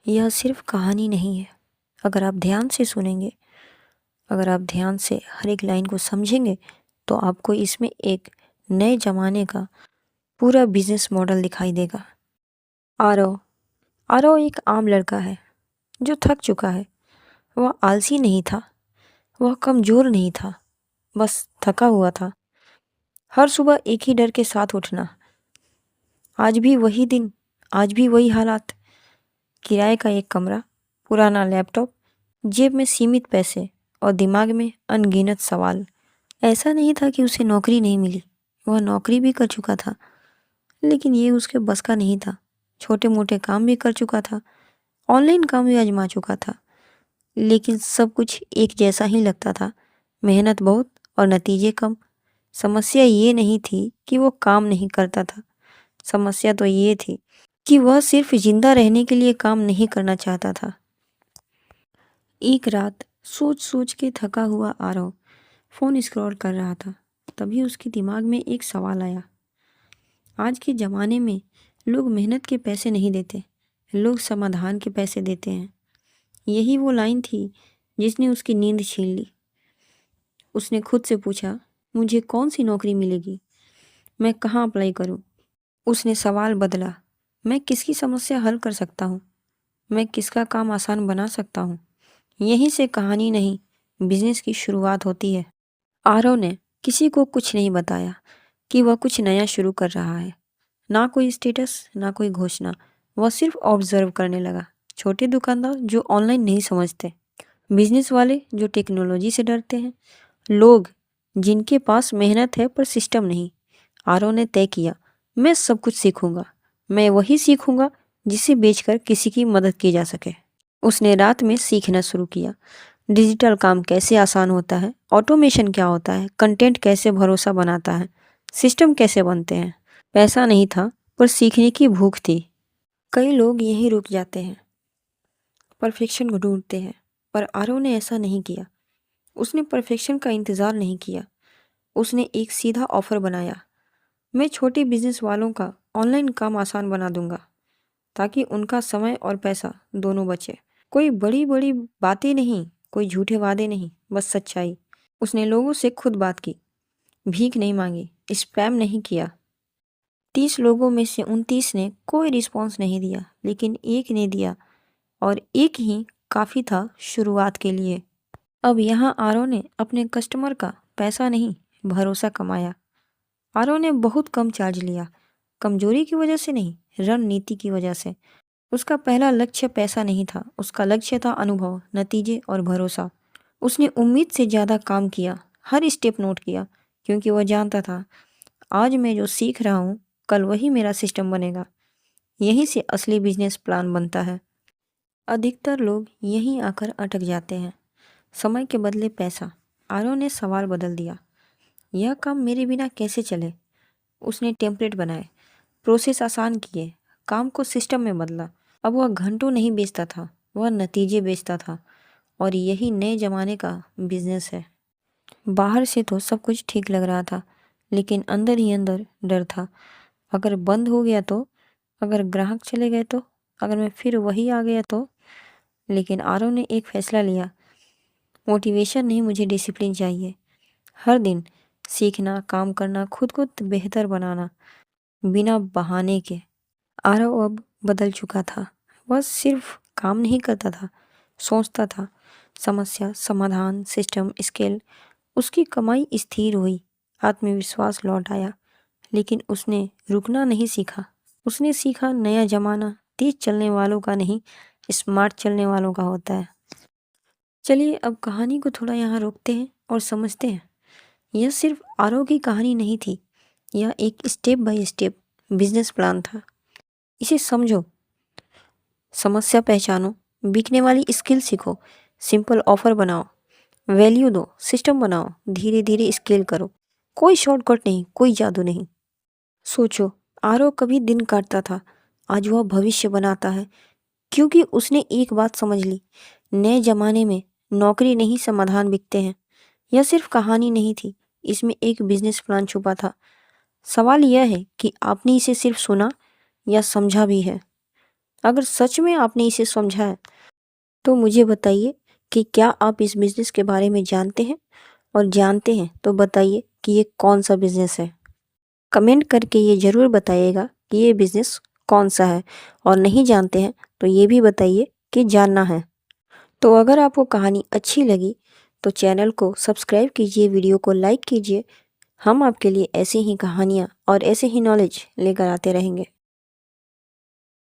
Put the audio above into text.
यह सिर्फ कहानी नहीं है। अगर आप ध्यान से सुनेंगे, अगर आप ध्यान से हर एक लाइन को समझेंगे, तो आपको इसमें एक नए ज़माने का पूरा बिज़नेस मॉडल दिखाई देगा। आरव आरव एक आम लड़का है जो थक चुका है। वह आलसी नहीं था, वह कमज़ोर नहीं था, बस थका हुआ था। हर सुबह एक ही डर के साथ उठना। आज भी वही दिन, आज भी वही हालात। किराए का एक कमरा, पुराना लैपटॉप, जेब में सीमित पैसे और दिमाग में अनगिनत सवाल। ऐसा नहीं था कि उसे नौकरी नहीं मिली, वह नौकरी भी कर चुका था, लेकिन ये उसके बस का नहीं था। छोटे मोटे काम भी कर चुका था, ऑनलाइन काम भी आजमा चुका था, लेकिन सब कुछ एक जैसा ही लगता था। मेहनत बहुत और नतीजे कम। समस्या ये नहीं थी कि वो काम नहीं करता था, समस्या तो ये थी कि वह सिर्फ जिंदा रहने के लिए काम नहीं करना चाहता था। एक रात सोच सोच के थका हुआ आरव फोन स्क्रॉल कर रहा था। तभी उसके दिमाग में एक सवाल आया। आज के ज़माने में लोग मेहनत के पैसे नहीं देते, लोग समाधान के पैसे देते हैं। यही वो लाइन थी जिसने उसकी नींद छीन ली। उसने खुद से पूछा, मुझे कौन सी नौकरी मिलेगी, मैं कहाँ अप्लाई करूँ। उसने सवाल बदला, मैं किसकी समस्या हल कर सकता हूँ, मैं किसका काम आसान बना सकता हूँ। यहीं से कहानी नहीं, बिजनेस की शुरुआत होती है। आरव ने किसी को कुछ नहीं बताया कि वह कुछ नया शुरू कर रहा है। ना कोई स्टेटस, ना कोई घोषणा। वह सिर्फ ऑब्जर्व करने लगा। छोटे दुकानदार जो ऑनलाइन नहीं समझते, बिजनेस वाले जो टेक्नोलॉजी से डरते हैं, लोग जिनके पास मेहनत है पर सिस्टम नहीं। आरव ने तय किया, मैं सब कुछ सीखूंगा। मैं वही सीखूंगा जिसे बेचकर किसी की मदद की जा सके। उसने रात में सीखना शुरू किया। डिजिटल काम कैसे आसान होता है, ऑटोमेशन क्या होता है, कंटेंट कैसे भरोसा बनाता है, सिस्टम कैसे बनते हैं। पैसा नहीं था, पर सीखने की भूख थी। कई लोग यहीं रुक जाते हैं, परफेक्शन को ढूंढते हैं, पर आरव ने ऐसा नहीं किया। उसने परफेक्शन का इंतज़ार नहीं किया। उसने एक सीधा ऑफर बनाया, मैं छोटे बिजनेस वालों का ऑनलाइन काम आसान बना दूंगा, ताकि उनका समय और पैसा दोनों बचे। कोई बड़ी बड़ी बातें नहीं, कोई झूठे वादे नहीं, बस सच्चाई। उसने लोगों से खुद बात की, भीख नहीं मांगी, स्पैम नहीं किया। 30 लोगों में से 29 ने कोई रिस्पॉन्स नहीं दिया, लेकिन एक ने दिया, और एक ही काफ़ी था शुरुआत के लिए। अब यहाँ आरव ने अपने कस्टमर का पैसा नहीं, भरोसा कमाया। आरव ने बहुत कम चार्ज लिया, कमजोरी की वजह से नहीं, रणनीति की वजह से। उसका पहला लक्ष्य पैसा नहीं था, उसका लक्ष्य था अनुभव, नतीजे और भरोसा। उसने उम्मीद से ज़्यादा काम किया, हर स्टेप नोट किया, क्योंकि वह जानता था आज मैं जो सीख रहा हूँ, कल वही मेरा सिस्टम बनेगा। यहीं से असली बिजनेस प्लान बनता है। अधिकतर लोग यहीं आकर अटक जाते हैं। समय के बदले पैसा। आरव ने सवाल बदल दिया, यह काम मेरे बिना कैसे चले। उसने टेम्पलेट बनाए, प्रोसेस आसान किए, काम को सिस्टम में बदला। अब वह घंटों नहीं बेचता था, वह नतीजे बेचता था। और यही नए ज़माने का बिजनेस है। बाहर से तो सब कुछ ठीक लग रहा था, लेकिन अंदर ही अंदर डर था। अगर बंद हो गया तो, अगर ग्राहक चले गए तो, अगर मैं फिर वही आ गया तो। लेकिन आरव ने एक फैसला लिया, मोटिवेशन नहीं, मुझे डिसिप्लिन चाहिए। हर दिन सीखना, काम करना, खुद को बेहतर बनाना, बिना बहाने के। आरव अब बदल चुका था। वह सिर्फ काम नहीं करता था, सोचता था। समस्या, समाधान, सिस्टम, स्केल। उसकी कमाई स्थिर हुई, आत्मविश्वास लौट आया। लेकिन उसने रुकना नहीं सीखा। उसने सीखा नया जमाना तेज चलने वालों का नहीं, स्मार्ट चलने वालों का होता है। चलिए अब कहानी को थोड़ा यहाँ रोकते हैं और समझते हैं। यह सिर्फ आरव की कहानी नहीं थी, यह एक step by step business plan था। इसे समझो, समस्या पहचानो, बिकने वाली स्किल सीखो, सिंपल ऑफर बनाओ, वैल्यू दो, सिस्टम बनाओ, धीरे धीरे स्केल करो। कोई शॉर्टकट नहीं, कोई जादू नहीं। सोचो, आरव कभी दिन काटता था, आज वह भविष्य बनाता है, क्योंकि उसने एक बात समझ ली, नए जमाने में नौकरी नहीं, समाधान बिकते हैं। यह सिर्फ कहानी नहीं थी, इसमें एक बिजनेस प्लान छुपा था। सवाल यह है कि आपने इसे सिर्फ सुना या समझा भी है। अगर सच में आपने इसे समझा है तो मुझे बताइए कि क्या आप इस बिज़नेस के बारे में जानते हैं? और जानते हैं तो बताइए कि ये कौन-सा बिज़नेस है? कमेंट करके ये ज़रूर बताइएगा कि ये बिज़नेस कौन-सा है और नहीं जानते हैं तो ये भी बताइए कि जानना है। तो अगर आपको कहानी अच्छी लगी तो चैनल को सब्सक्राइब कीजिए, वीडियो को लाइक कीजिए। हम आपके लिए ऐसी ही कहानियाँ और ऐसे ही नॉलेज लेकर आते रहेंगे।